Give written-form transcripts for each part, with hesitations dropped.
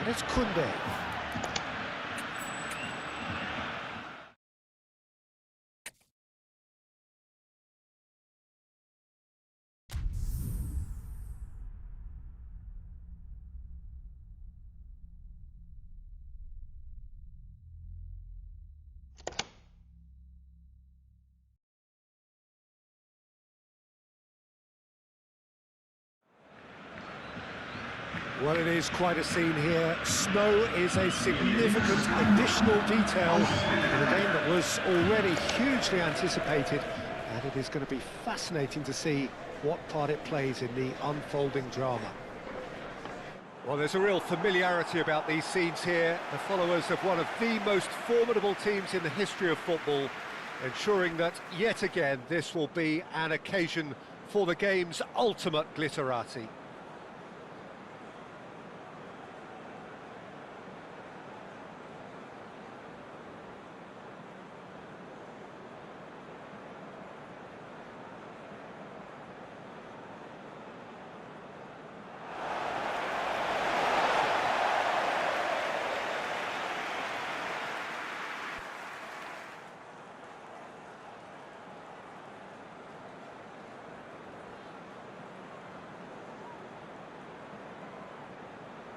And it's Koundé. Well, it is quite a scene here. Snow is a significant additional detail in a game that was already hugely anticipated, and it is going to be fascinating to see what part it plays in the unfolding drama. Well, there's a real familiarity about these scenes here. The followers of one of the most formidable teams in the history of football, ensuring that, yet again, this will be an occasion for the game's ultimate glitterati.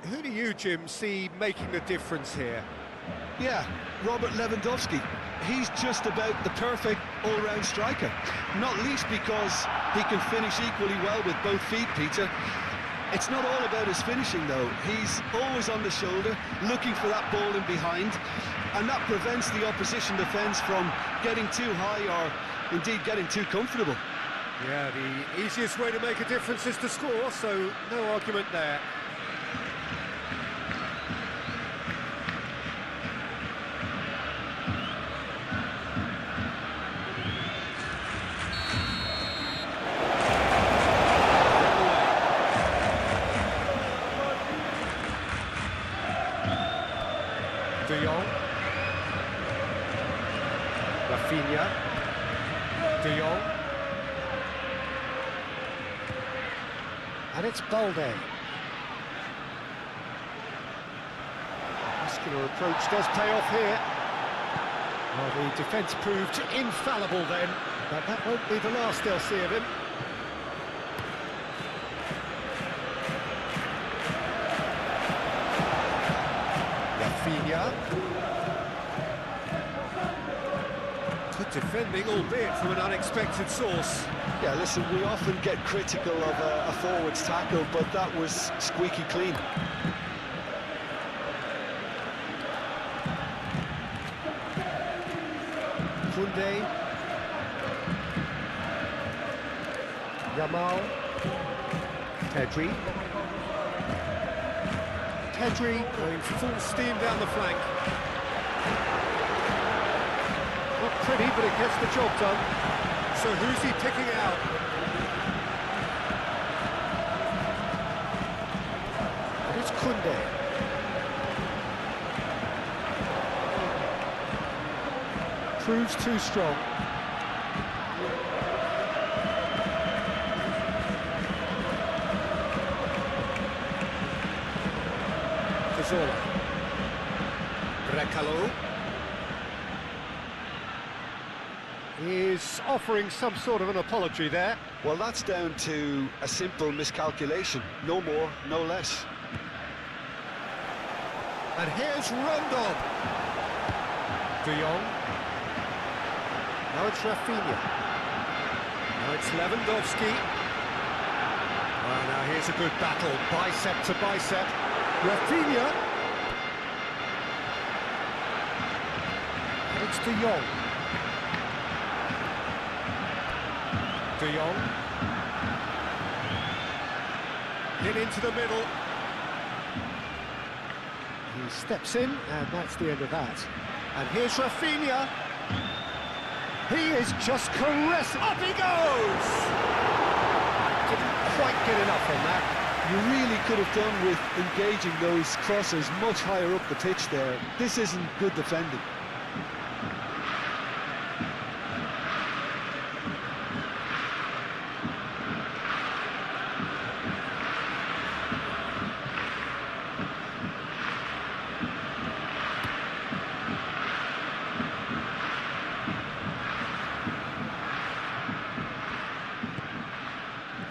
Who do you, Jim, see making the difference here? Yeah, Robert Lewandowski. He's just about the perfect all-round striker. Not least because he can finish equally well with both feet, Peter. It's not all about his finishing, though. He's always on the shoulder, looking for that ball in behind, and that prevents the opposition defence from getting too high or, indeed, getting too comfortable. Yeah, the easiest way to make a difference is to score, so no argument there. De Jong, Rafinha, De Jong, and it's Balde. Muscular approach does pay off here. Well, the defence proved infallible then, but that won't be the last they'll see of him. Rafinha. Good defending, albeit from an unexpected source. Yeah, listen, we often get critical of a forward's tackle, but that was squeaky clean. Koundé. Yamal. Pedri. Pedri going full steam down the flank. Not pretty, but it gets the job done. So who's he picking out? And it's Koundé. Proves too strong. Brekalo is offering some sort of an apology there. Well, that's down to a simple miscalculation. No more, no less. And here's Rondon. De Jong. Now it's Rafinha. Now it's Lewandowski. Oh, now here's a good battle, bicep to bicep. Rafinha. And it's De Jong. De Jong. Hit into the middle. He steps in, and that's the end of that. And here's Rafinha. He is just caressing. Up he goes! Didn't quite get enough on that. You really could have done with engaging those crosses much higher up the pitch there. This isn't good defending.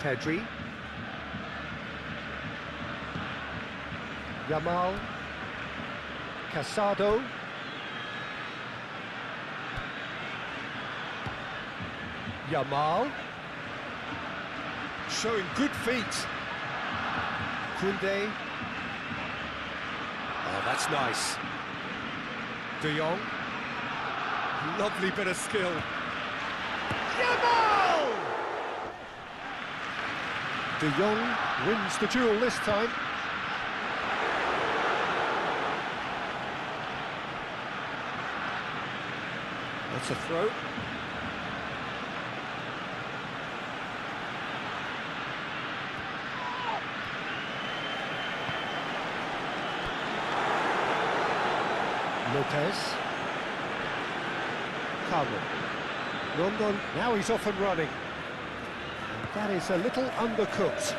Pedri. Yamal. Casado. Yamal. Showing good feet. Koundé. Oh, that's nice. De Jong. Lovely bit of skill. Yamal! De Jong wins the duel this time. That's a throw. Lopez. Carlo. Rondon, now he's off and running. And that is a little undercooked.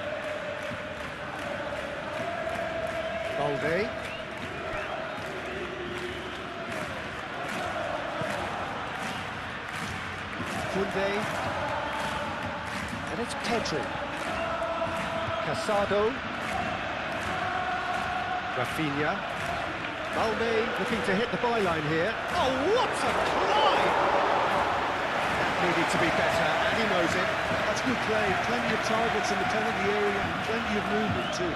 Balde. Koundé. And it's Pedri. Casado. Rafinha. Balde looking to hit the byline here. Oh, what a climb! That needed to be better, and he knows it. That's good play. Plenty of targets in the penalty area and plenty of movement too.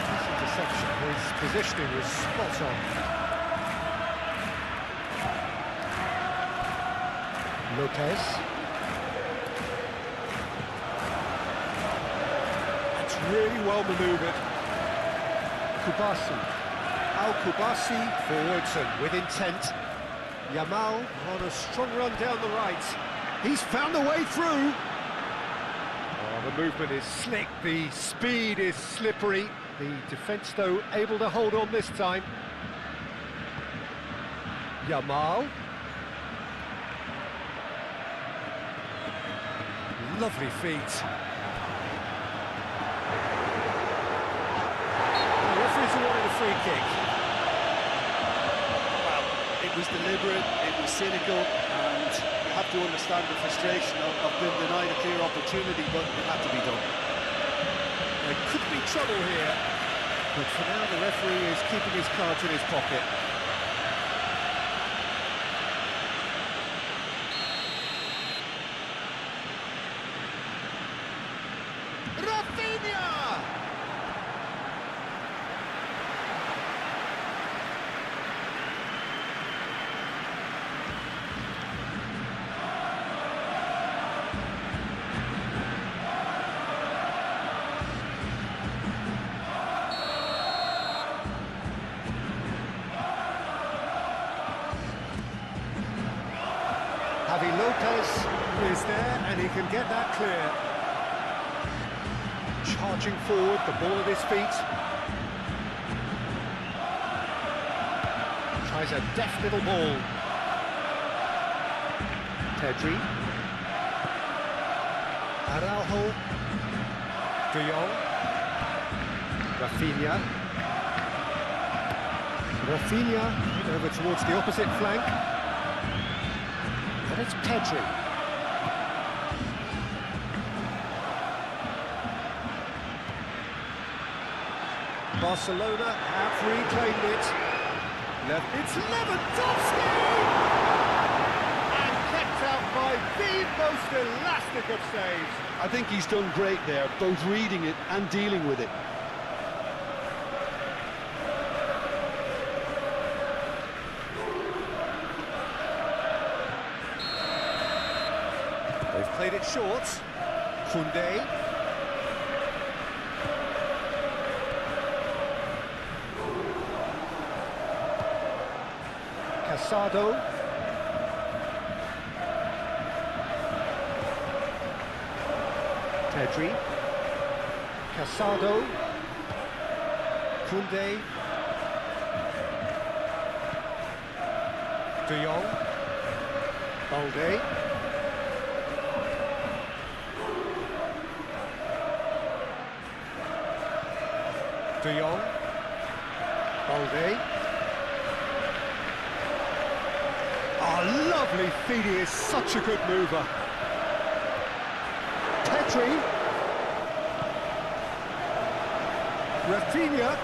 This interception, his positioning was spot on. Lopez. That's really well manoeuvred. Kubasi. Al-Kubasi forwards and with intent. Yamal on a strong run down the right. He's found the way through. Oh, the movement is slick, the speed is slippery. The defence, though, able to hold on this time. Yamal. Lovely feet. The referee's awarded a free kick. Well, it was deliberate, it was cynical, and you have to understand the frustration of being denied a clear opportunity, but it had to be done. There could be trouble here, but for now the referee is keeping his cards in his pocket. Javi Lopez is there and he can get that clear. Charging forward, the ball at his feet. Tries a deft little ball. Pedri. Araujo. De Jong. Rafinha. Rafinha over towards the opposite flank. And it's Pedri. Barcelona have reclaimed it. It's Lewandowski! And kept out by the most elastic of saves. I think he's done great there, both reading it and dealing with it. They've played it short. Koundé. Casado. Pedri. Casado. Koundé. De Jong. Balde. De Jong. Balde. Oh, lovely feed, he is such a good mover. Pedri. Rafinha.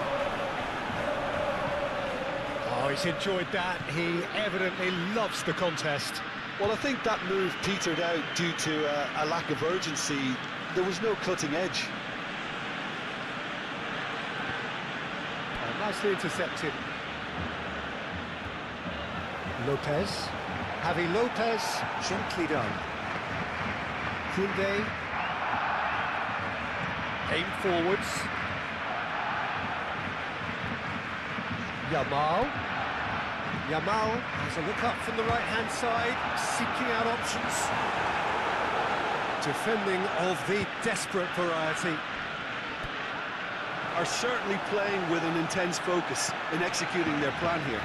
Oh, he's enjoyed that. He evidently loves the contest. Well, I think that move petered out due to a lack of urgency. There was no cutting edge. Nicely intercepted. Lopez. Javi Lopez, gently done. Koundé. Aim forwards. Yamal. Yamal has a look up from the right-hand side, seeking out options. Defending of the desperate variety. Are certainly playing with an intense focus in executing their plan here.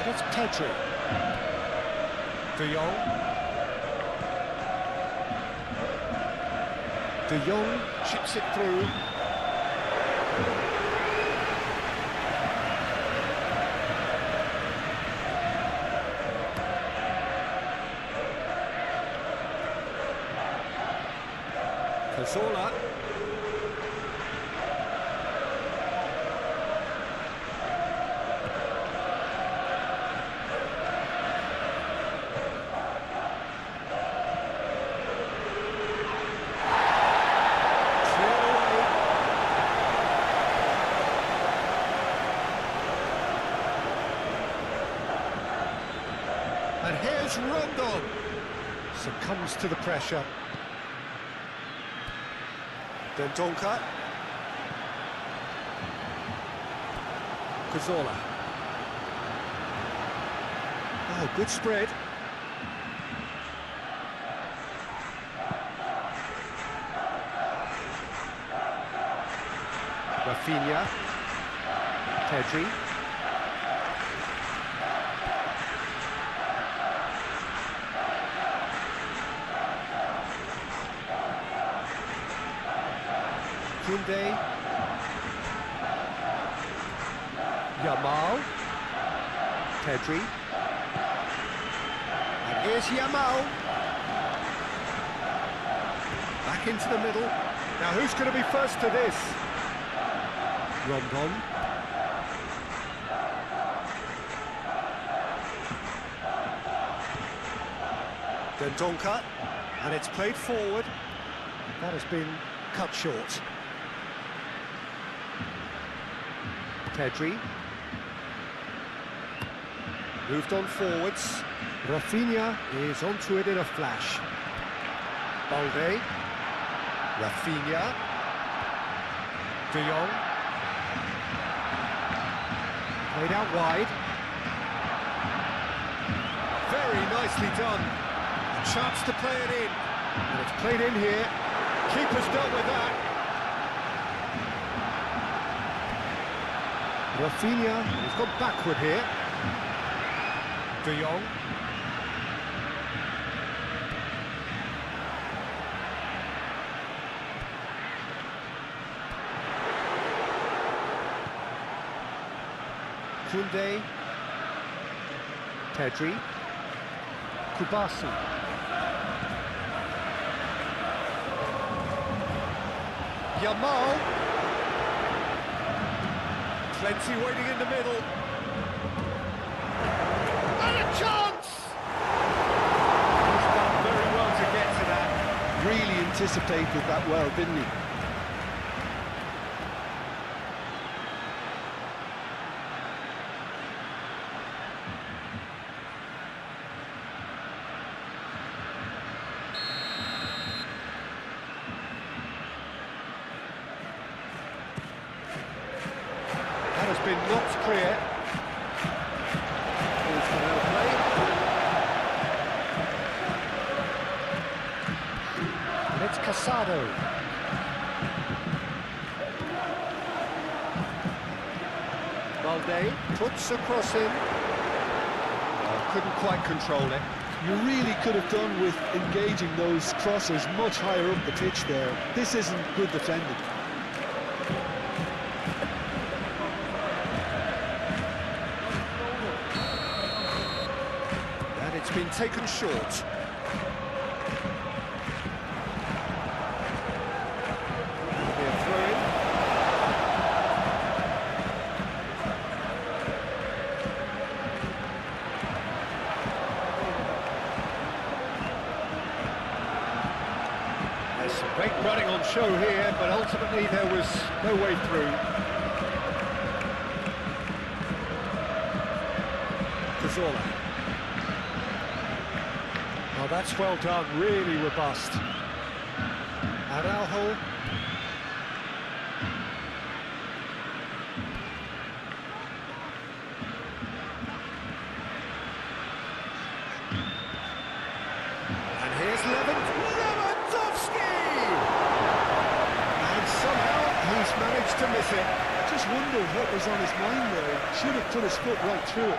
And it's Pedri. De Jong. De Jong chips it through. Cazorla. And here's Rondon. Succumbs to the pressure. Dendonka. Cazorla. Oh, good spread. Rafinha. Pedri. Koundé. Yamal. Pedri. And here's Yamal. Back into the middle. Now who's going to be first to this? Rondon. Dendonka. And it's played forward. That has been cut short. Pedri. Moved on forwards. Rafinha is onto it in a flash. Balde. Rafinha. De Jong. Played out wide. Very nicely done. A chance to play it in. And it's played in here. Keeper's dealt with that. Rafinha, he's gone backward here. De Jong. Koundé. Pedri. Kubasi. Yamal. Plenty waiting in the middle. And a chance! He's done very well to get to that. Really anticipated that well, didn't he? That has been knocked clear. Here's the well play. And it's Casado. Balde puts a cross in. Couldn't quite control it. You really could have done with engaging those crossers much higher up the pitch there. This isn't good defending. And it's been taken short. Great running on show here, but ultimately there was no way through. Cazorla. Oh, that's well done, really robust. Araujo. And here's Lewandowski! He's managed to miss it. I just wondered what was on his mind there. Should have put his foot right through it.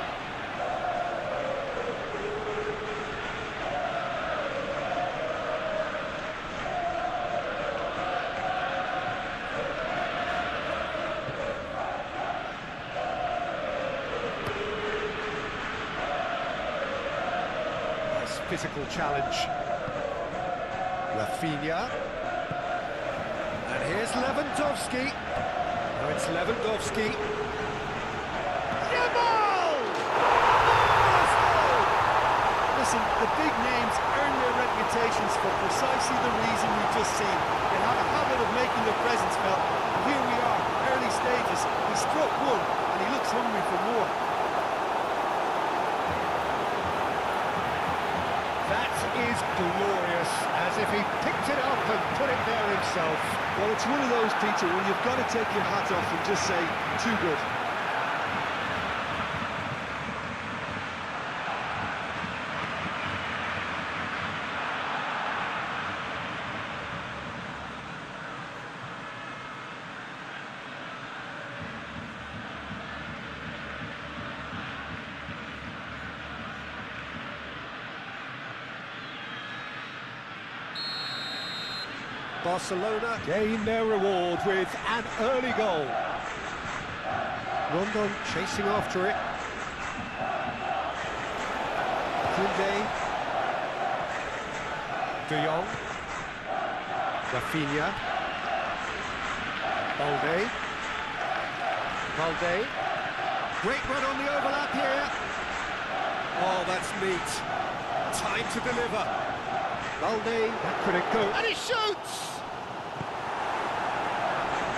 Nice physical challenge. Rafinha. And here's Lewandowski. Now it's Lewandowski. Yamal! Listen, the big names earn their reputations for precisely the reason we've just seen. They have a habit of making their presence felt. And here we are, early stages. He struck one, and he looks hungry for more. That is glorious, as if he picked it up and put it there himself. Well, it's one of those, Peter, when you've got to take your hat off and just say, too good. Barcelona gain their reward with an early goal. Rondon chasing after it. Koundé. De Jong. Rafinha. Balde. Great run on the overlap here. Oh, that's neat. Time to deliver. Balde, that couldn't go. And he shoots!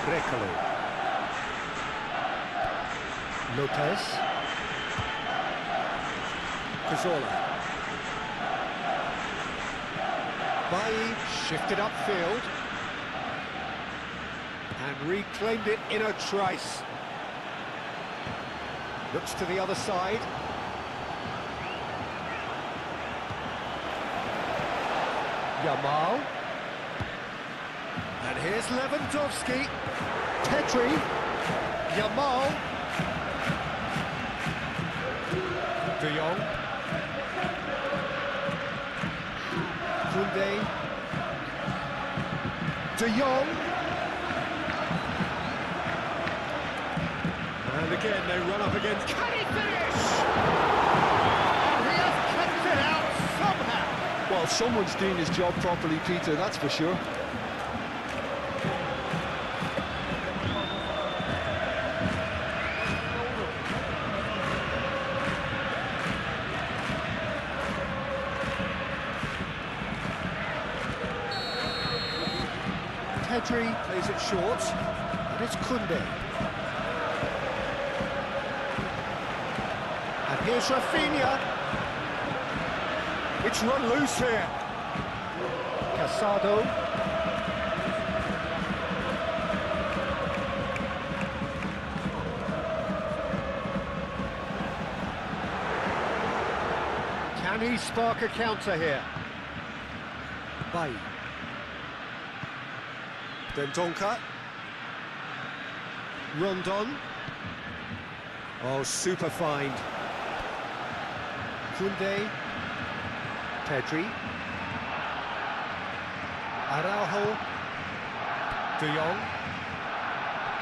Brecalo. Lopez. Cazorla. Bailly shifted upfield. And reclaimed it in a trice. Looks to the other side. Yamal. And here's Lewandowski. Pedri. Yamal. De Jong. Koundé. De Jong. And again they run up against... Can he finish? And he has kept it out somehow. Well, someone's doing his job properly, Peter, that's for sure. Pedri plays it short, and it's Koundé. And here's Rafinha. It's run loose here. Casado. Can he spark a counter here? Bailly. Dendonka. Rondon. Oh, super find. Koundé. Pedri. Araujo. De Jong.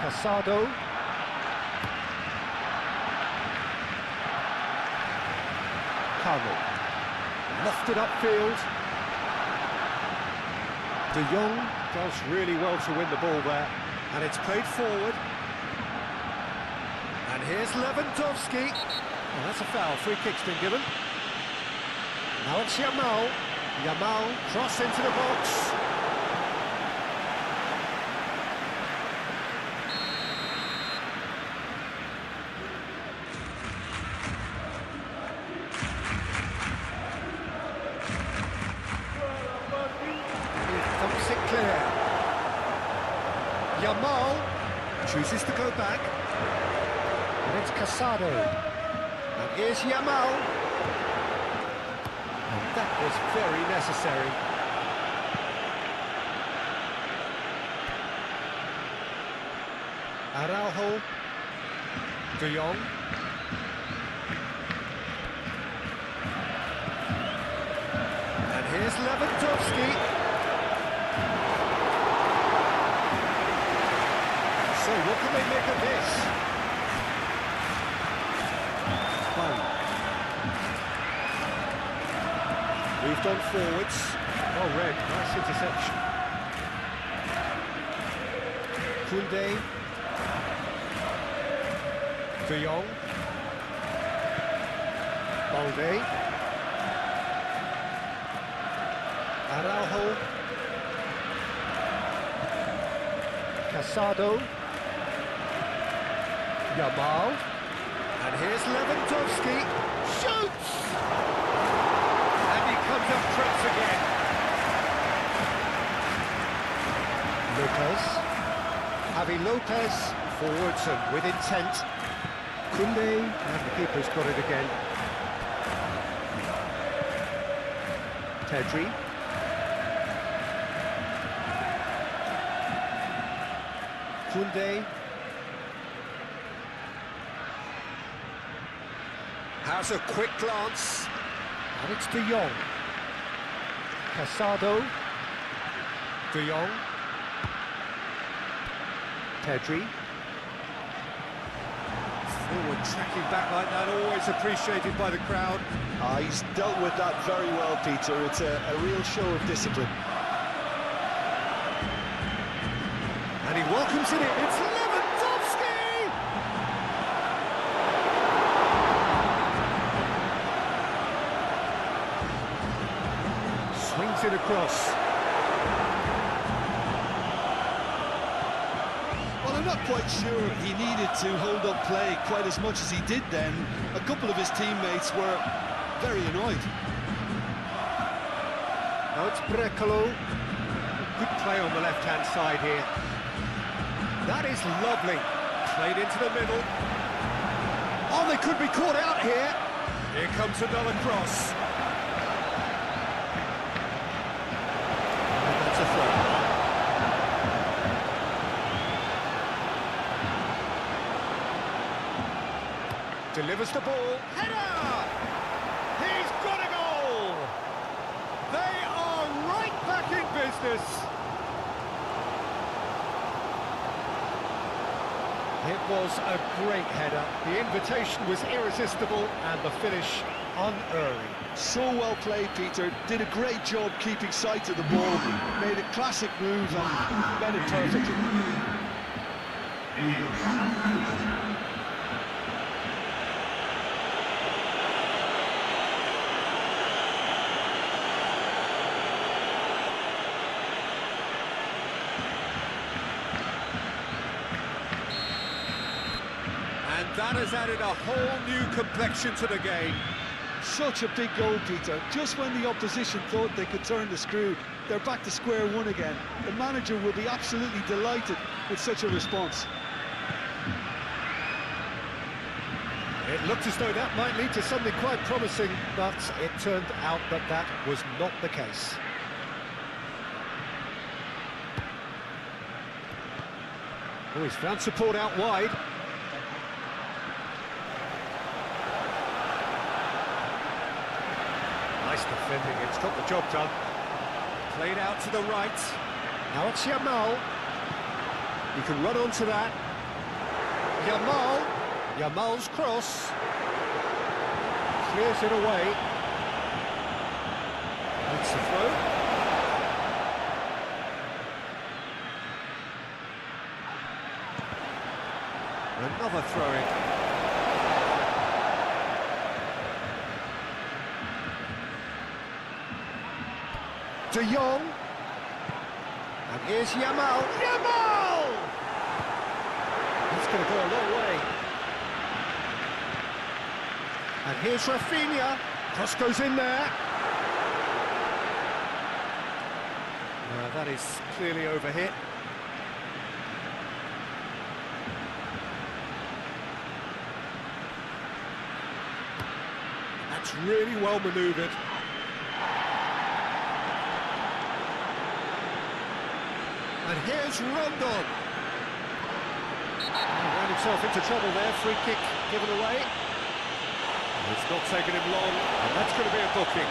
Casado. Carlo. Lofted upfield. De Jong does really well to win the ball there. And it's played forward. And here's Lewandowski. Oh, that's a foul. Free kick's been given. Now it's Yamal. Yamal, cross into the box. He thumps it clear. Yamal chooses to go back. And it's Casado. And here's Yamal. And that was very necessary. Araujo. De Jong. And here's Lewandowski. So what can they make of this? Moved on forwards. Well read, nice interception. Koundé. De Jong. Balde. Araujo. Casado. Yamal. And here's Lewandowski. Shoots! And he comes up trumps again. Lopez. Javi Lopez. Forwards and with intent. Koundé. And the keeper's got it again. Pedri. Koundé. Has a quick glance. And it's De Jong. Casado. De Jong. Pedri. Forward tracking back like that, always appreciated by the crowd. He's dealt with that very well, Peter. It's a real show of discipline. And he welcomes it in. It's Lewandowski! Swings it across. Well, I'm not quite sure he needed to hold up play quite as much as he did then. A couple of his teammates were very annoyed. Now it's Brecalo. Good play on the left-hand side here. That is lovely. Played into the middle. Oh, they could be caught out here. Here comes another cross. And that's a throw. Delivers the ball. Header! He's got a goal! They are right back in business. It was a great header. The invitation was irresistible and the finish unerring. So well played, Peter. Did a great job keeping sight of the ball. Made a classic move and made it perfectly. And that has added a whole new complexion to the game. Such a big goal, Peter. Just when the opposition thought they could turn the screw, they're back to square one again. The manager will be absolutely delighted with such a response. It looked as though that might lead to something quite promising, but it turned out that that was not the case. Oh, he's found support out wide. Nice defending, it's got the job done. Played out to the right. Now it's Yamal. He can run onto that. Yamal's cross. Clears it away. It's the throw. Another throw-in. De Jong. And here's Yamal. Yamal! He's going to go a long way. And here's Rafinha. Cross goes in there. That is clearly overhit. That's really well manoeuvred. And here's Rondon. Ran himself into trouble there, free kick given away. It's not taken him long, and that's going to be a booking.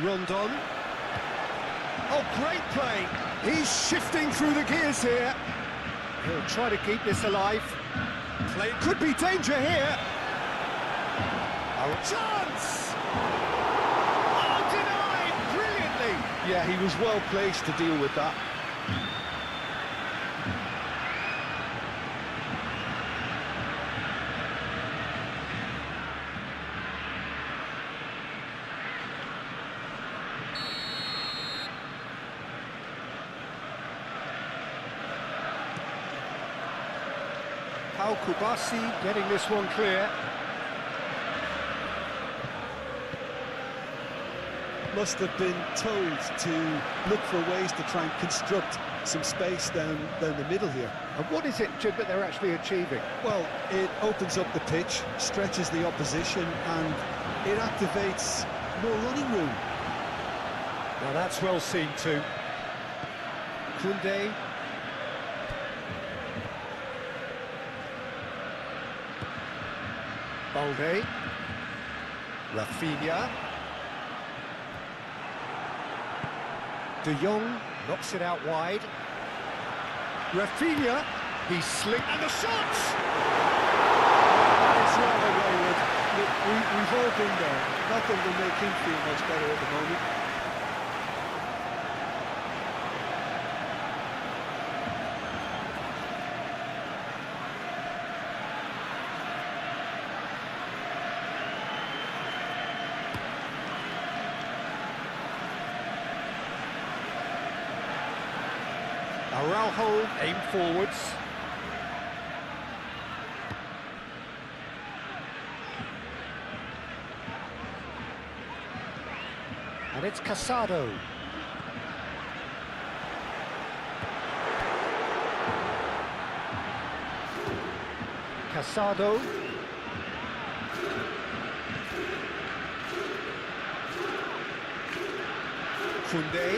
Rondon. Oh, great play. He's shifting through the gears here. He'll try to keep this alive. Play could be danger here. Oh, chance! Oh, denied brilliantly. Yeah, he was well placed to deal with that. Kubasi getting this one clear. Must have been told to look for ways to try and construct some space down the middle here. And what is it, Jim, that they're actually achieving? Well, it opens up the pitch, stretches the opposition, and it activates more running room. Now that's well seen too. Koundé. Balde. Rafinha. De Jong knocks it out wide. Rafinha, he's slick, and the shots! It's rather wayward. Look, we've all been there. Nothing will make him feel much better at the moment. Araujo aim forwards. And it's Casado. Casado. Koundé.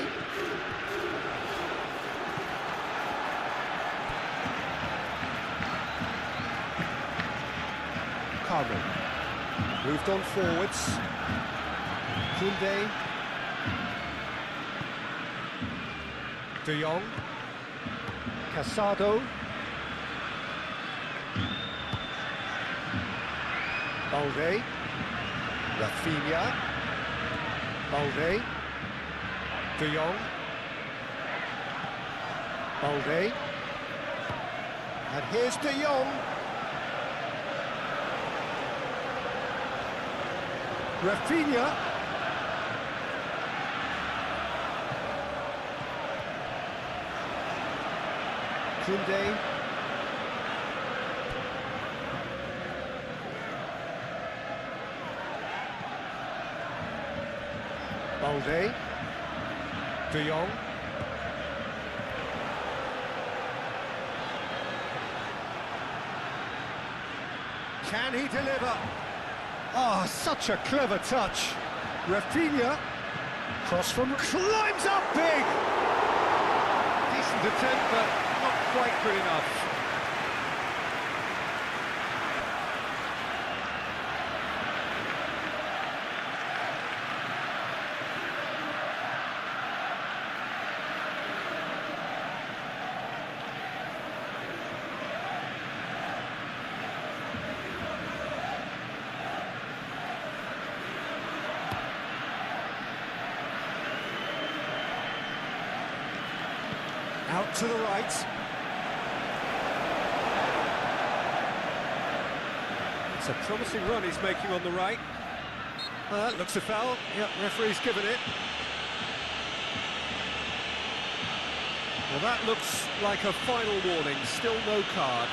Moved on forwards. Koundé. De Jong. Casado. Balde. Rafinha. Balde. De Jong. Balde. And here's De Jong. Rafinha. Koundé. Balde. De Jong. Can he deliver? Oh, such a clever touch. Rafinha, cross from... climbs up big! Decent attempt, but not quite good enough. Out to the right. It's a promising run he's making on the right. Looks a foul. Yep, referee's given it. Well, that looks like a final warning. Still no card.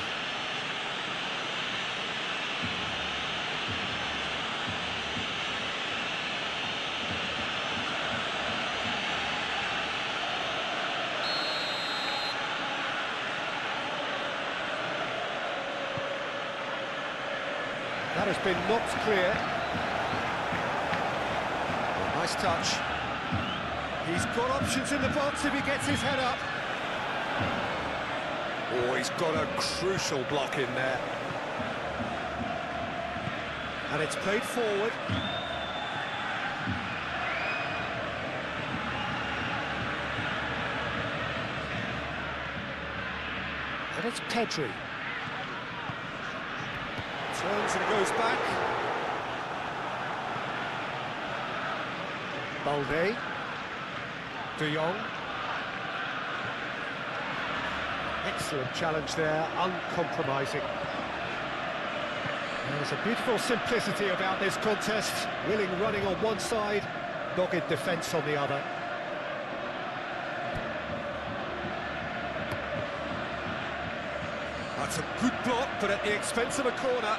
That has been knocked clear. Oh, nice touch. He's got options in the box if he gets his head up. Oh, he's got a crucial block in there. And it's played forward. And it's Pedri. Turns and goes back. Balde. De Jong. Excellent challenge there, uncompromising. There's a beautiful simplicity about this contest. Willing running on one side, dogged defence on the other. That's a good block, but at the expense of a corner.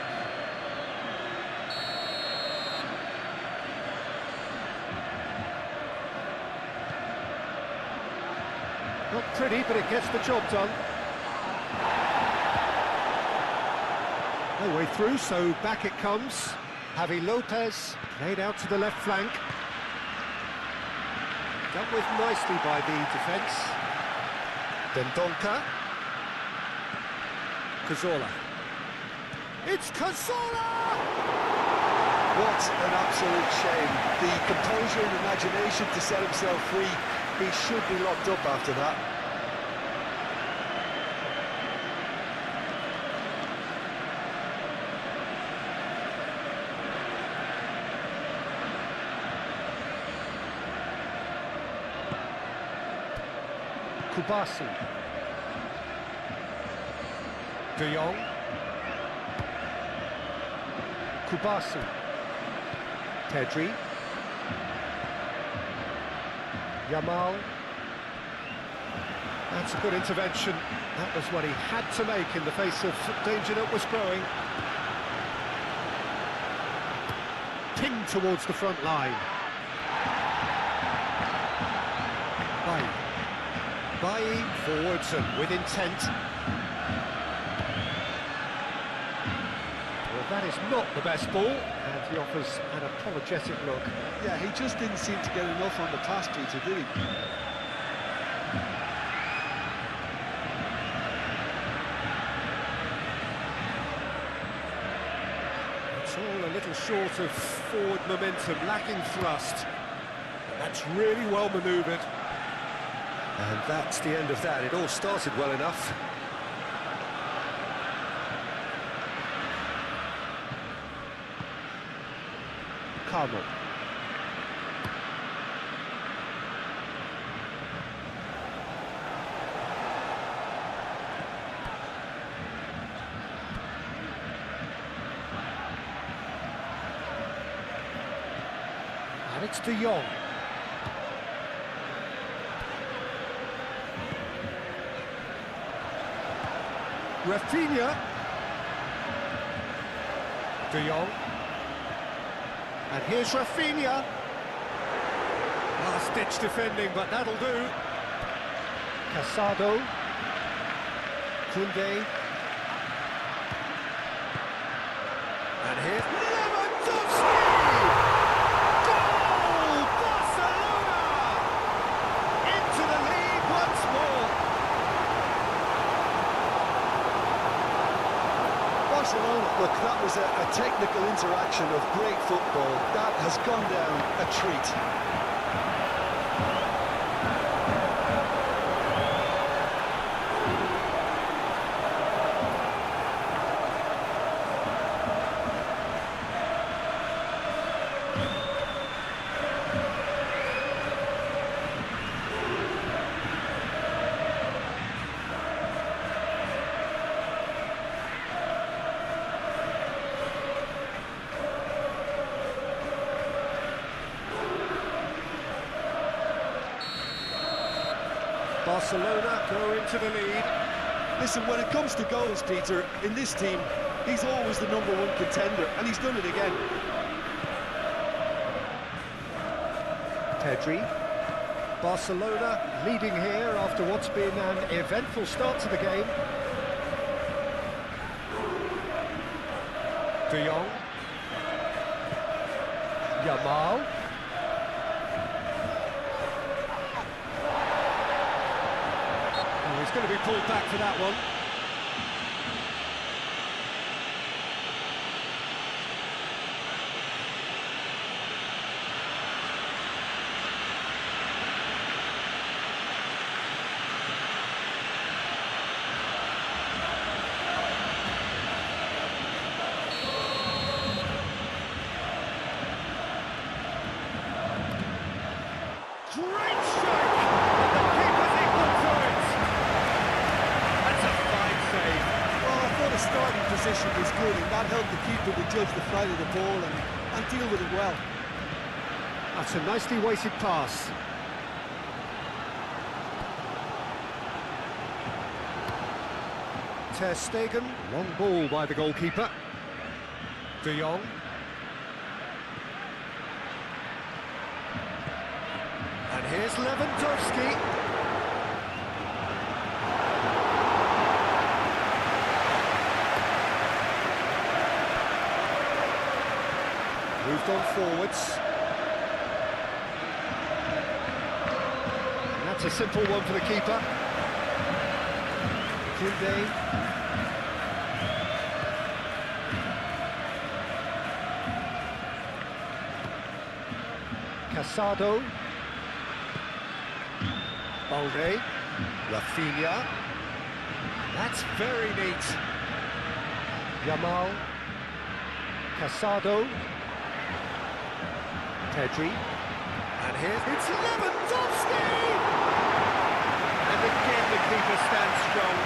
Not pretty, but it gets the job done. No way through, so back it comes. Javi Lopez, played out to the left flank. Dealt with nicely by the defence. Dendonka. Cazorla. It's Cazorla! What an absolute shame. The composure and imagination to set himself free. He should be locked up after that. Kubasi. De Jong. Kubasi. Pedri. Yamal. That's a good intervention. That was what he had to make in the face of danger that was growing. Pinged towards the front line. Bailly forwards and with intent. Well, that is not the best ball, and he offers an apologetic look. Yeah, he just didn't seem to get enough on the pass, Peter, did he? It's all a little short of forward momentum, lacking thrust. That's really well manoeuvred. And that's the end of that. It all started well enough. Carmel. And it's De Jong. Rafinha. De Jong. And here's Rafinha. Last-ditch defending, but that'll do. Casado. Koundé. Look, that was a technical interaction of great football. That has gone down a treat. Barcelona go into the lead. Listen, when it comes to goals, Peter, in this team, he's always the #1 contender, and he's done it again. Pedri. Barcelona leading here after what's been an eventful start to the game. De Jong. Yamal. He's going to be pulled back for that one. Great strike! And the keeper's equal to it! That's a fine save. Well, I thought his starting position was good, and that helped the keeper to judge the flight of the ball and deal with it well. That's a nicely weighted pass. Ter Stegen, long ball by the goalkeeper. De Jong. And here's Lewandowski. Moved on forwards. And that's a simple one for the keeper. Koundé. Casado. Balde. Rafinha. That's very neat. Yamal. Casado. Pedri. And here's... It's Lewandowski! And again the keeper stands strong.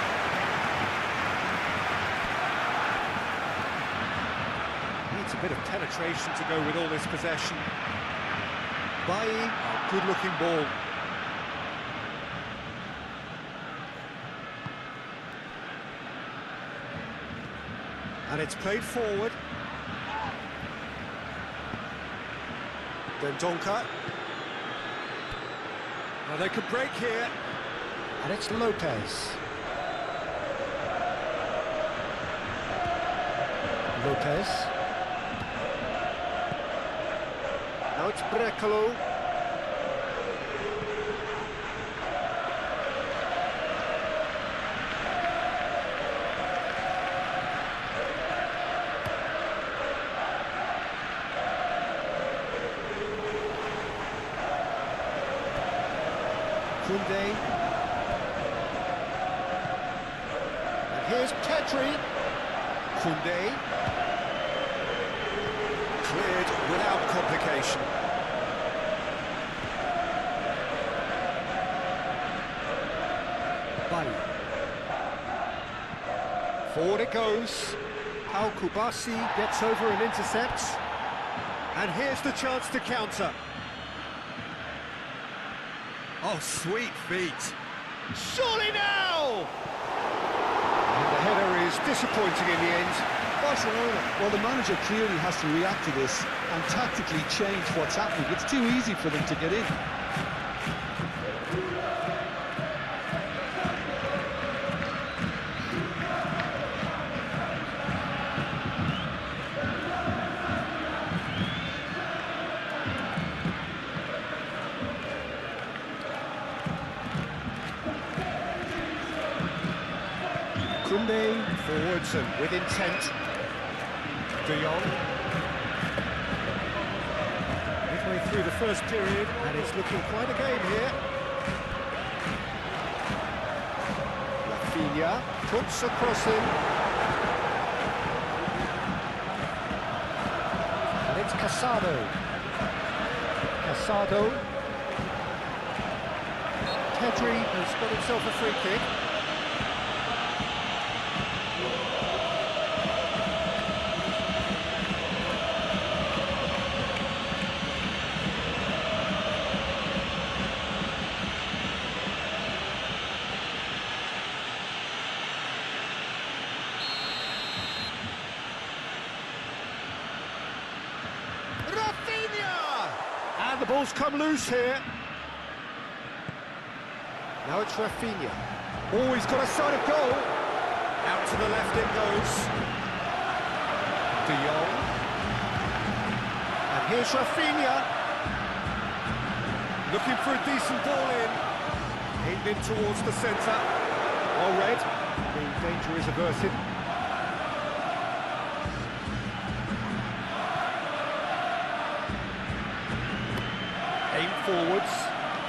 Needs a bit of penetration to go with all this possession. Bailly, good-looking ball. And it's played forward. Then Donka. Now they could break here. And it's Lopez. Lopez. Now it's Brekalo. Koundé. And here's Pedri. Koundé. Cleared without complication. Bailly. Forward it goes. Al Kubasi gets over and intercepts. And here's the chance to counter. Oh, sweet feet. Surely now! And the header is disappointing in the end. Barcelona, well, the manager clearly has to react to this and tactically change what's happening. It's too easy for them to get in. Koundé forwards and with intent. De Jong. Midway through the first period, and it's looking quite a game here. Rafinha puts a cross in. And it's Casado. Casado. Pedri has got himself a free kick. And the ball's come loose here. Now it's Rafinha. Oh, he's got a sight of goal. Out to the left it goes. De Jong. And here's Rafinha. Looking for a decent ball in. Aimed in towards the centre. Well read. The danger is averted. Aim forwards.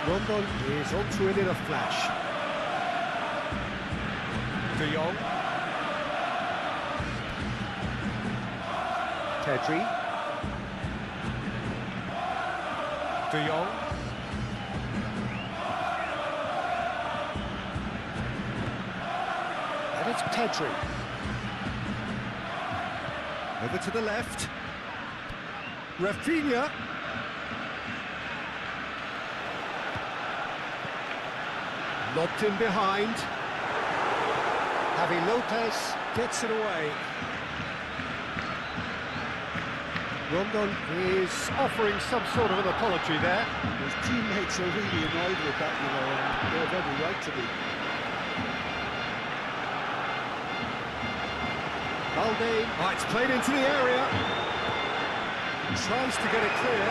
Rondon is onto it in a flash. De Jong. Pedri. De Jong. And it's Pedri. Over to the left. Rafinha. Lobbed in behind. Javi Lopez gets it away. Rondon is offering some sort of an apology there. His teammates are really annoyed with that, you know, and they're very right to be. Balde, oh, it's played into the area. Tries to get it clear.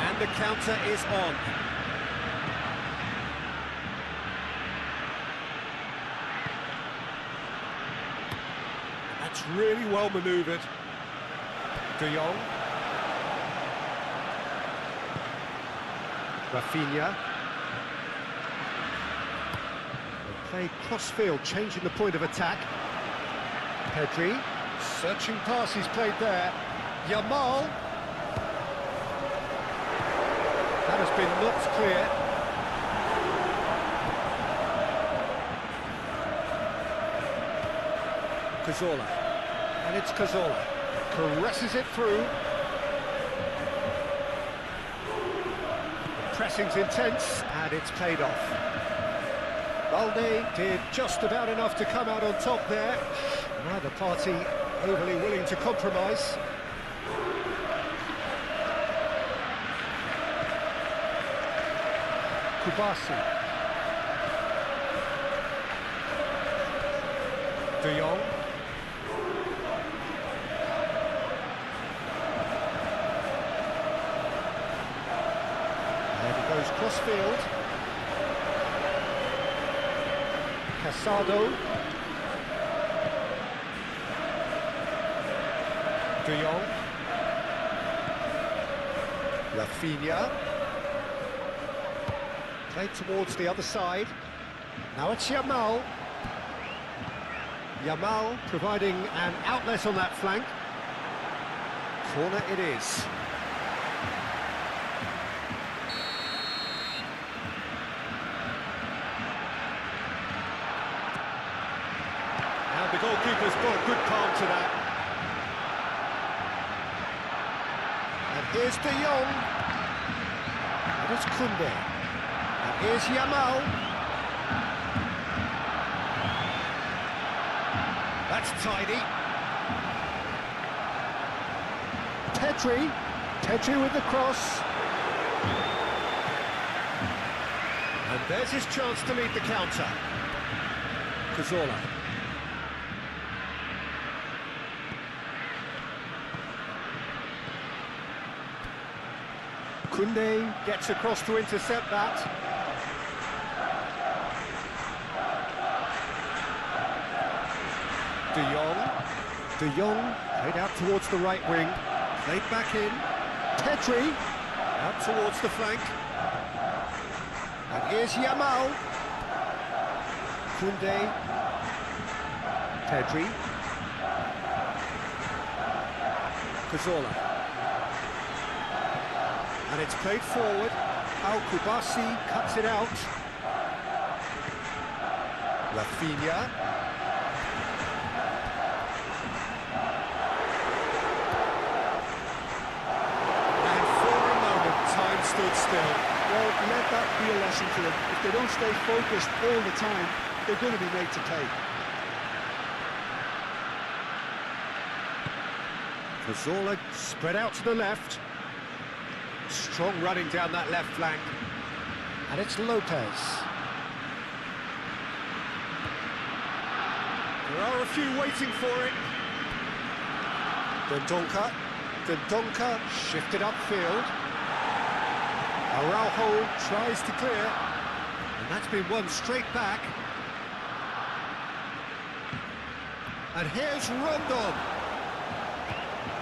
And the counter is on. That's really well manoeuvred. De Jong. Rafinha. They play cross-field, changing the point of attack. Pedri. Searching pass he's played there. Yamal. That has been knocked clear. Cazorla. And it's Cazorla. Caresses it through. The pressing's intense, and it's paid off. Balde did just about enough to come out on top there. Neither party overly willing to compromise. Kubasi. De Jong. And he goes cross-field. Casado. De Jong. Rafinha. Played towards the other side. Now it's Yamal. Yamal providing an outlet on that flank. Corner it is. And the goalkeeper's got a good palm to that. And here's De Jong. And it's Koundé. And here's Yamal. That's tidy. Pedri with the cross. And there's his chance to lead the counter. Cazorla. Koundé gets across to intercept that. De Jong Played out towards the right wing. Played back in. Pedri. Out towards the flank. And here's Yamal. Koundé. Pedri. Cazorla. And it's played forward. Al-Kubasi cuts it out. Rafinha. And for a moment, time stood still. Well, let that be a lesson for them. If they don't stay focused all the time, they're going to be made to pay. Cazorla spread out to the left. Strong running down that left flank. And it's Lopez. There are a few waiting for it. Dendonka shifted upfield. Araujo tries to clear. And that's been won straight back. And here's Rondon.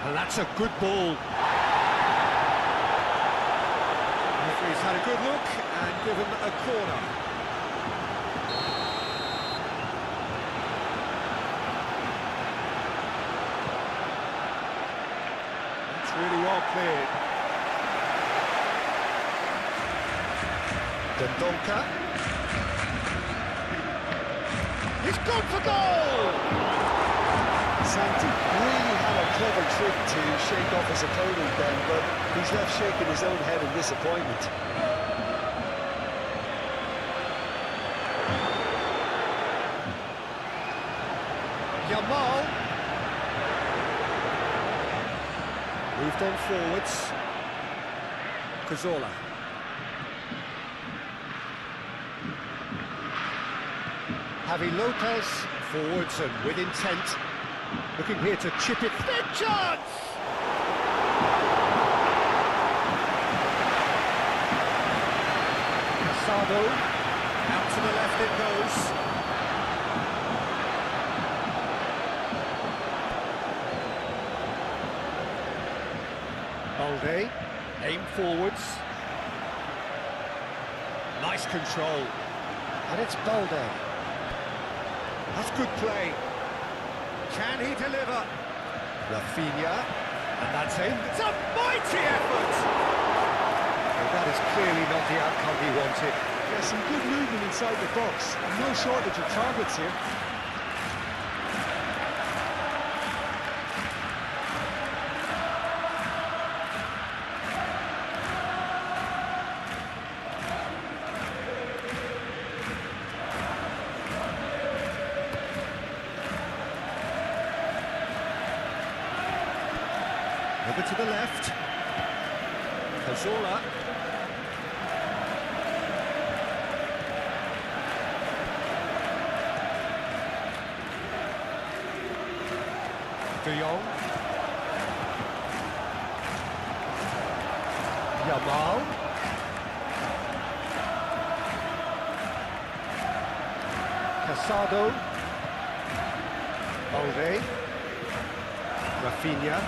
And that's a good ball. Referee's had a good look and given a corner. That's really well played. Dendonka. He's gone for goal! Santi really had a clever trick to shake off his opponent then, but he's left shaking his own head in disappointment. Yamal. Moved on forwards. Cazorla. Javi Lopez, forwards and with intent. Looking here to chip it. Big chance! Casado. Out to the left it goes. Balde. Aim forwards. Nice control. And it's Balde. That's good play. Can he deliver? Rafinha, and that's him. It's a mighty effort! Well, that is clearly not the outcome he wanted. Yeah, some good movement inside the box, and no shortage of targets here. Over to the left. Cazorla. De Jong. Yamal. Casado. Balde. Rafinha.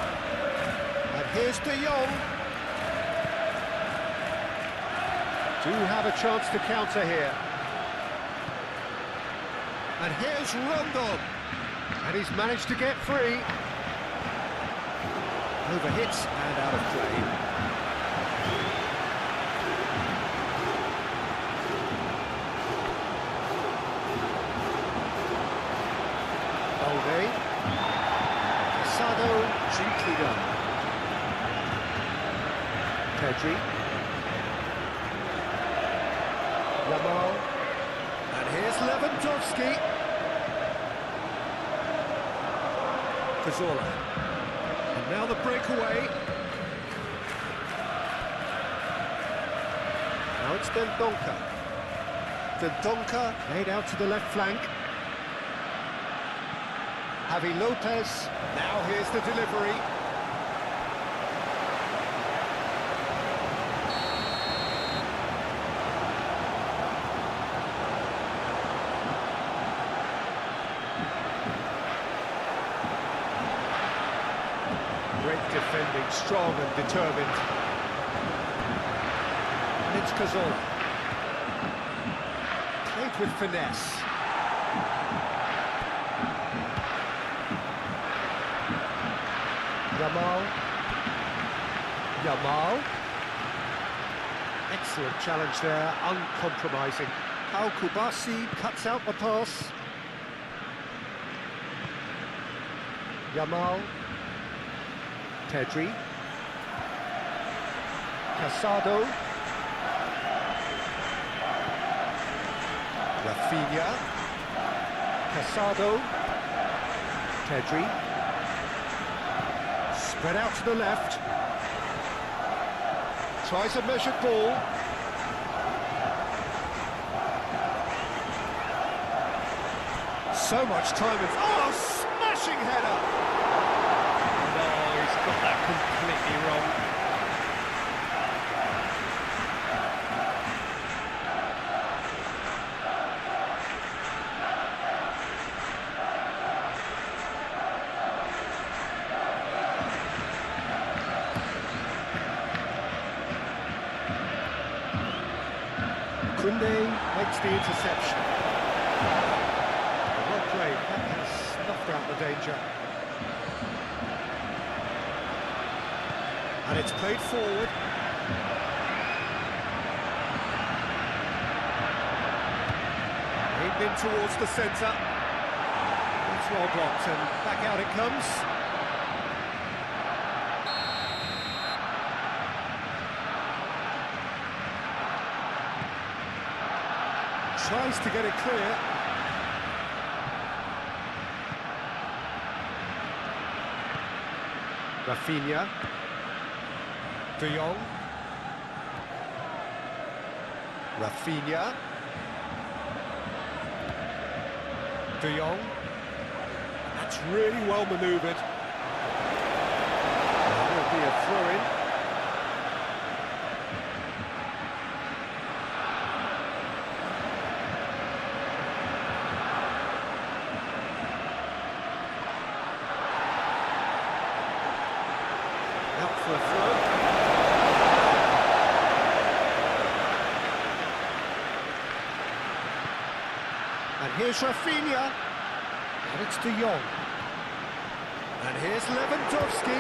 And here's De Jong. Do have a chance to counter here. And here's Rondon. And he's managed to get free. Overhits and out of play. Balde. Casado, gently done. Pedri. Yamal. And here's Lewandowski. Cazorla. And now the breakaway. Now it's Dendonka. Dendonka made out to the left flank. Javi Lopez. Now here's the delivery. Great defending, strong and determined. And it's Cazorla. Played with finesse. Yamal. Excellent challenge there, uncompromising. How Kubasi cuts out the pass. Yamal. Pedri. Casado. Rafinha. Casado. Pedri. Spread out to the left. Tries a measured ball. So much time and... Oh, smashing header! No, he's got that completely wrong. Kunde makes the interception. Well played, that has snuffed out the danger. And it's played forward. Aimed in towards the centre. It's well blocked and back out it comes. Tries to get it clear. Rafinha. De Jong. Rafinha. De Jong. That's really well manoeuvred. That'll be a throw-in. Out for a throw. And here's Rafinha. And it's De Jong. And here's Lewandowski.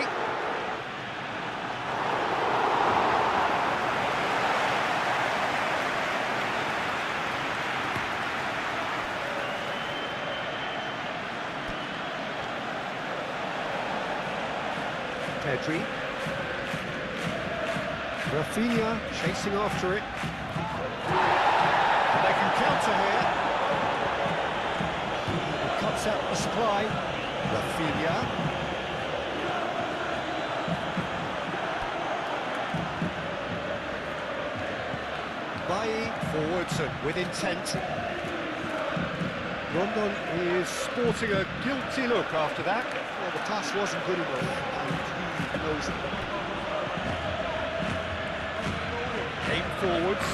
Pedri. Rafinha chasing after it. And they can counter here. He cuts out the supply. Rafinha. Bailly forwards and with intent. Rondon is sporting a guilty look after that. Well, the pass wasn't good enough, and he knows it. Aim forwards.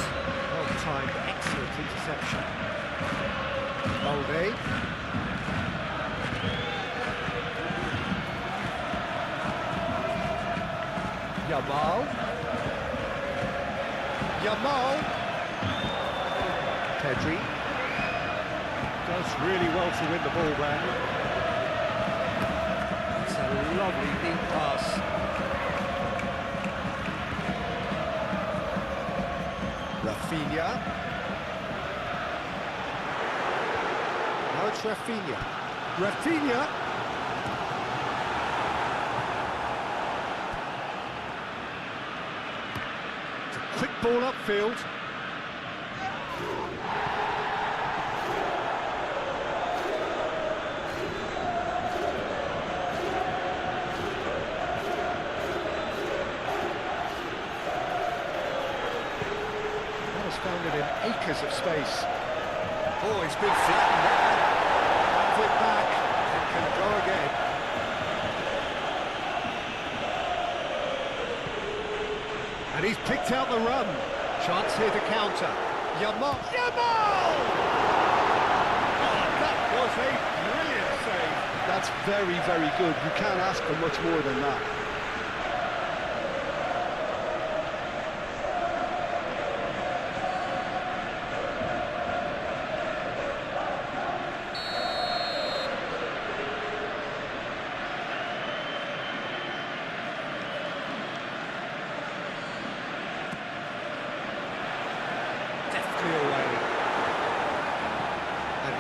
Well timed, excellent interception. Balde. Yamal. Pedri. Does really well to win the ball back. It's a lovely deep pass. Rafinha. Now it's Rafinha. Rafinha. It's a quick ball upfield. Found it in acres of space. Oh, he's been flattened there. Hands it back and can go again. And he's picked out the run. Chance here to counter. Yamal! Oh, that was a brilliant save. That's very, very good. You can't ask for much more than that.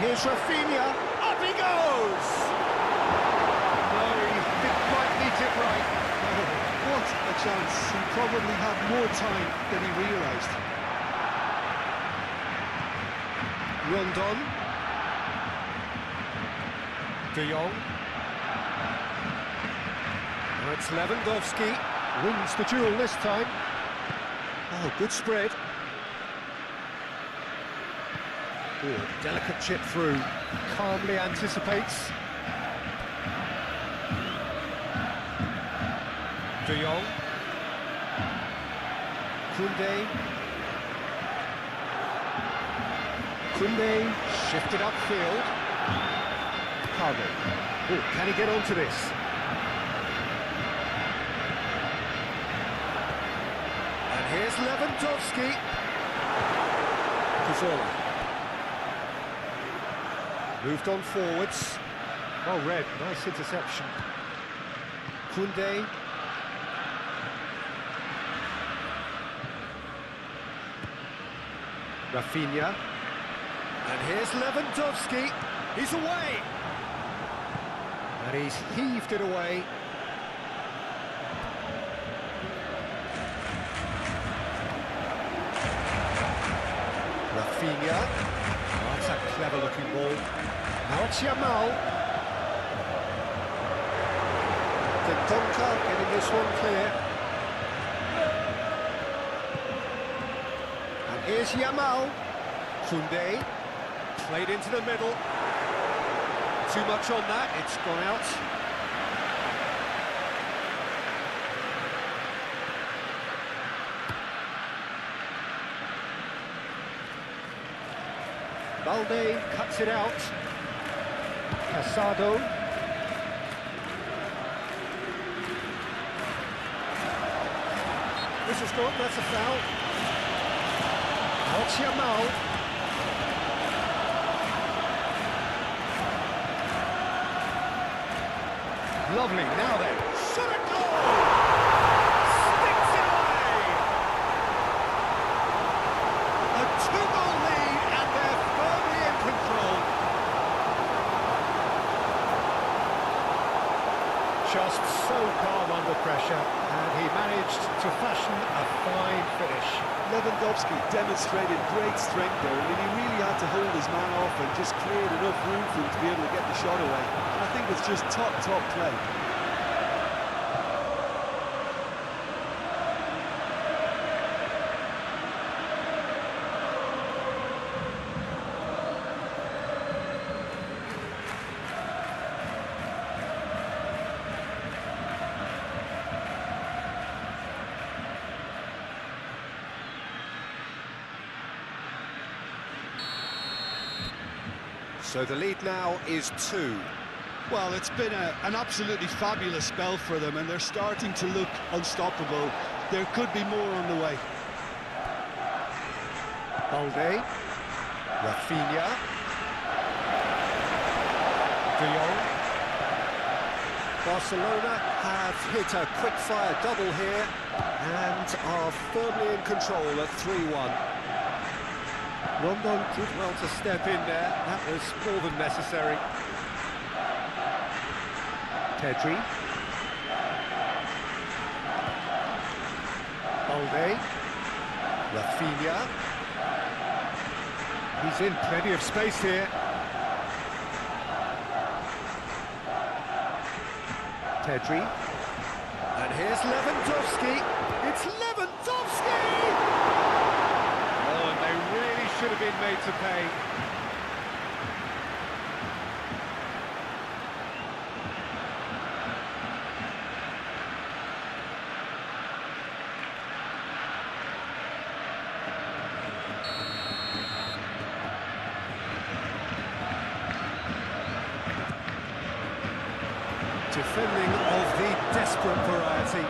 here's Rafinha. Up he goes! No, he didn't quite meet it right. What a chance. He probably had more time than he realised. Rondon. De Jong. Now it's Lewandowski. Wins the duel this time. Oh, good spread. Oh, delicate chip through. Calmly anticipates. De Jong. Koundé. Koundé shifted upfield. Cargo. Oh, can he get onto this? And here's Lewandowski. Cazorla. Moved on forwards. Oh, Red, nice interception. Koundé. Rafinha. And here's Lewandowski. He's away. And he's heaved it away. Rafinha. Oh, that's a clever-looking ball. Now it's Yamal. Donka getting this one clear. And here's Yamal. Koundé. Played into the middle. Too much on that, it's gone out. Balde cuts it out. Casado. This is good, that's a foul. Now it's Yamal. Lovely, now then. Shot a goal! Sticks it away! A two-goal lead and they're firmly in control. Just so calm under pressure, and he managed to fashion a fine finish. Lewandowski demonstrated great strength there. I mean, he really had to hold his man off and just create enough room for him to be able to get the shot away. And I think it's just top play. So the lead now is 2. Well, it's been an absolutely fabulous spell for them, and they're starting to look unstoppable. There could be more on the way. Balde. Rafinha. De Jong. Barcelona have hit a quick-fire double here and are firmly in control at 3-1. Rondon did well to step in there, that was more than necessary. Pedri. Balde. Rafinha. He's in plenty of space here. Pedri. And here's Lewandowski. It's Lewandowski! Oh, and they really should have been made to pay. Defending of the desperate variety.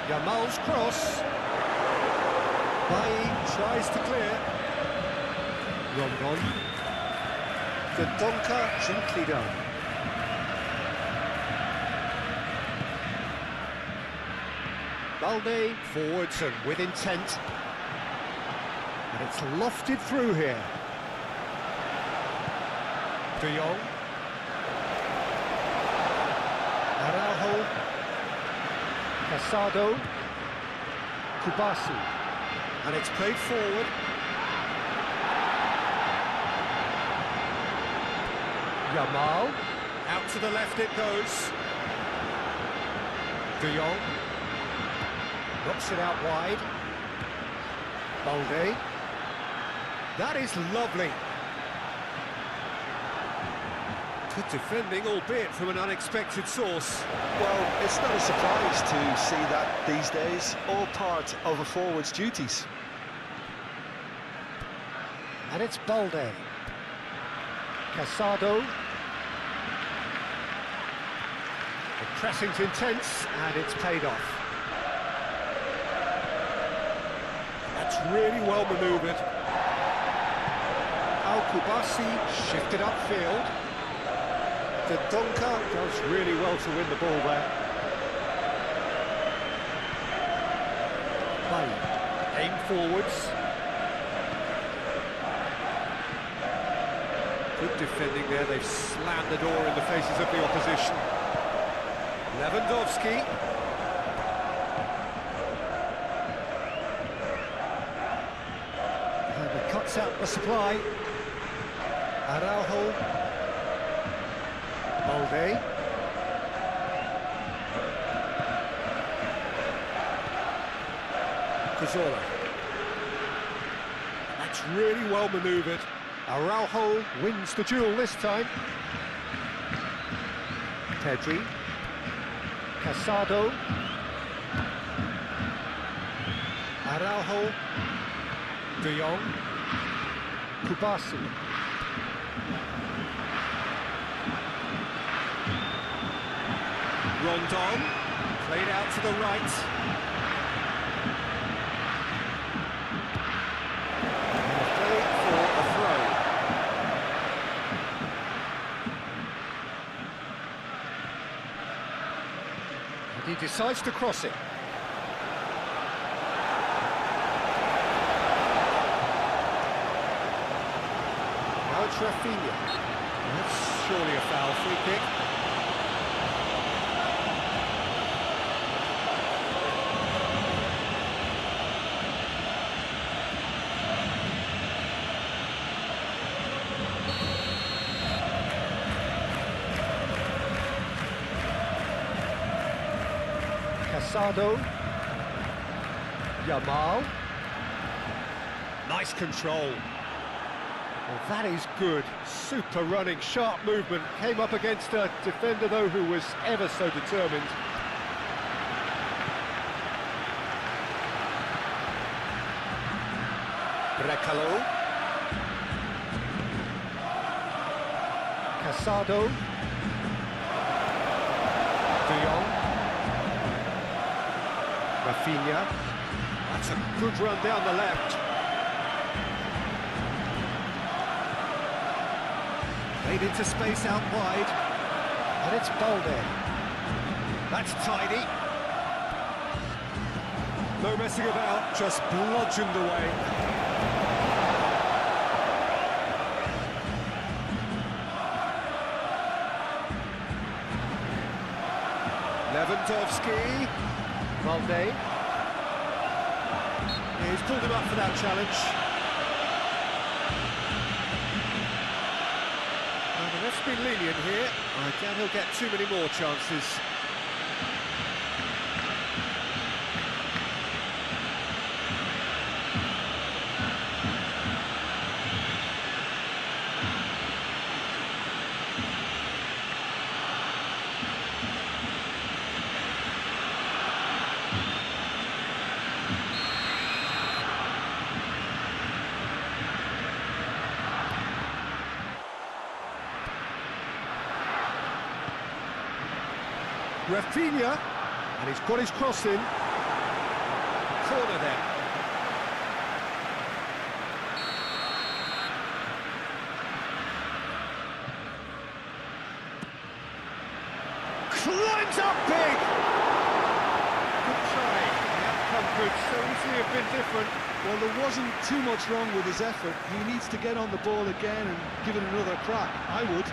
Yamal's cross. Bailly tries to clear. Rondon. Donka gently done. Balde forwards and with intent. And It's lofted through here. De Jong. Araujo. Casado. Kubasi. And it's played forward. Yamal. Out to the left it goes. De Jong. Knocks it out wide. Balde. That is lovely. Good defending, albeit from an unexpected source. Well, it's not a surprise to see that these days, all part of a forward's duties. And it's Balde. Casado. The pressing's intense, and it's paid off. That's really well manoeuvred. Al-Kubasi shifted upfield. The Donker does really well to win the ball there. Bailly, aim forwards. Good defending there, they've slammed the door in the faces of the opposition. Lewandowski. And he cuts out the supply. Araujo. Balde. Cazorla. That's really well manoeuvred. Araujo wins the duel this time. Pedri. Casado. Araujo. De Jong. Kubasi. Rondon, played out to the right. Play for a throw. And he decides to cross it. Now it's Rafinha. That's surely a foul, free kick. Casado. Yamal. Nice control. Well, that is good. Super running, sharp movement. Came up against a defender, though, who was ever so determined. Brekalo. Casado. De Jong. Rafinha. That's a good run down the left. Played into space out wide. And it's Balde. That's tidy. No messing about, just bludgeoned away. Lewandowski. Balde. He's pulled him up for that challenge. And the ref's been lenient here. I doubt he'll get too many more chances. Rafinha, and he's got his cross in. Corner there. Climbs up big! Good try. The outcome could so easily have been different. Well, there wasn't too much wrong with his effort. He needs to get on the ball again and give it another crack. I would.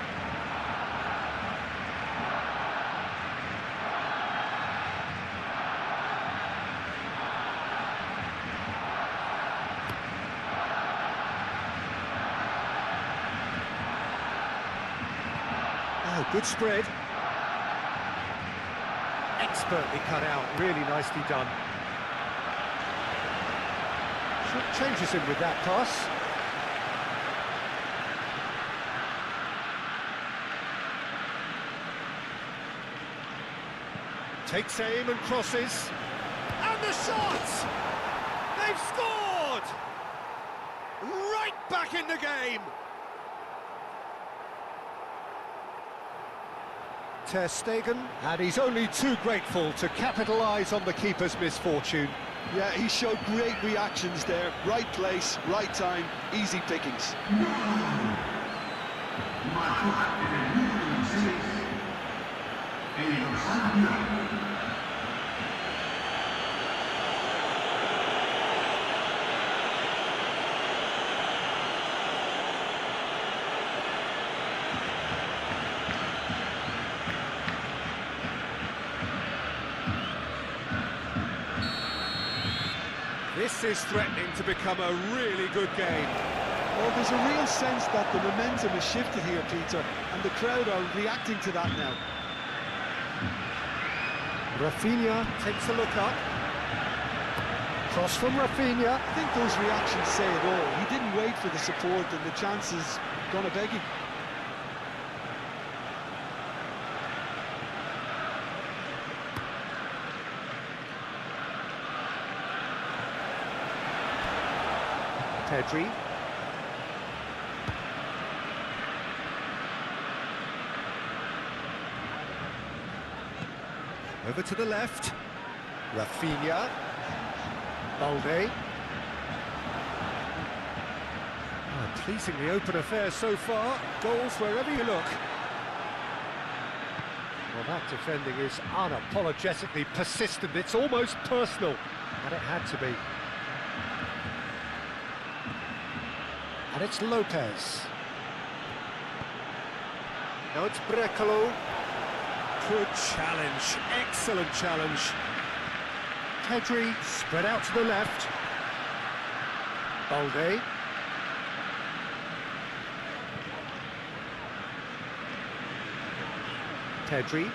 Oh, good spread. Expertly cut out, really nicely done. Changes him with that pass. Takes aim and crosses. And the shot! They've scored! Right back in the game! Ter Stegen, and he's only too grateful to capitalise on the keeper's misfortune. Yeah, he showed great reactions there. Right place, right time, easy pickings. This is threatening to become a really good game. Well, there's a real sense that the momentum has shifted here, Peter, and the crowd are reacting to that now. Rafinha takes a look up. Cross from Rafinha. I think those reactions say it all. He didn't wait for the support, and the chance is gone a begging. Pedri. Over to the left. Rafinha. Balde. Oh, pleasingly open affair so far. Goals wherever you look. Well, that defending is unapologetically persistent. It's almost personal. And it had to be. And it's Lopez. Now it's Brecalo. Good challenge, excellent challenge. Pedri spread out to the left. Balde. Pedri.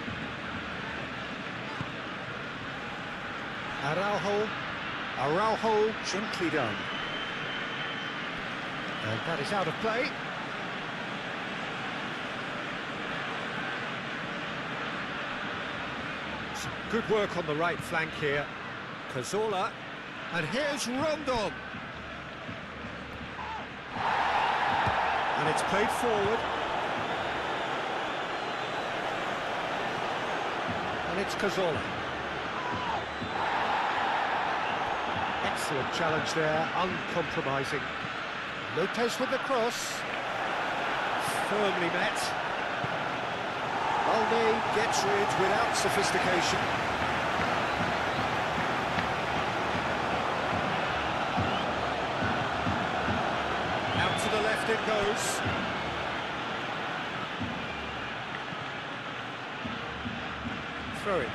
Araujo, gently done. And that is out of play. Some good work on the right flank here. Cazorla. And here's Rondon. And it's played forward. And it's Cazorla. Excellent challenge there, uncompromising. Lopez with the cross. Firmly met. Balde gets rid without sophistication. Out to the left it goes. Throw it.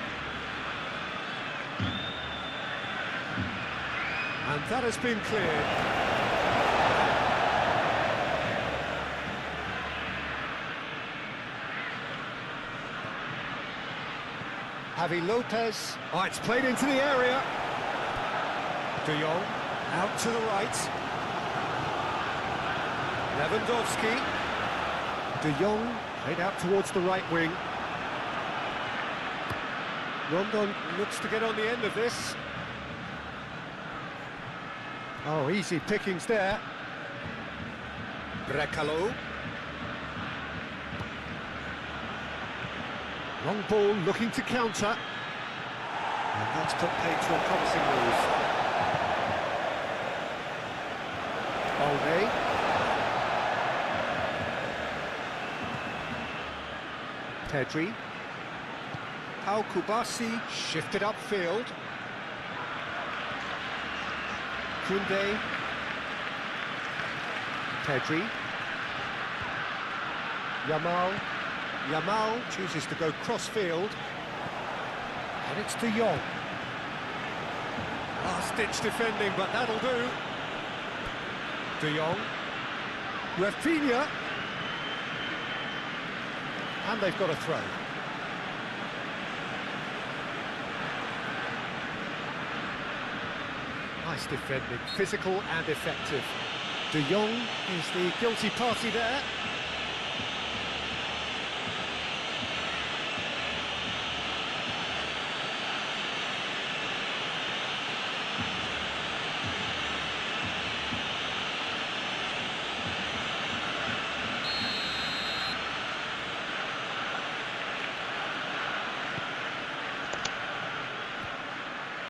And that has been cleared. Javi Lopez. Oh, it's played into the area. De Jong out to the right. Lewandowski. De Jong played out towards the right wing. Rondon looks to get on the end of this. Oh, easy pickings there. Brecalo. Long ball looking to counter. And that's put paid to a promising move. Balde. Pedri. Pau Kubasi shifted upfield. Koundé. Pedri. Yamal chooses to go cross-field. And it's De Jong. Last-ditch defending, but that'll do. De Jong. Rafinha. And they've got a throw. Nice defending, physical and effective. De Jong is the guilty party there.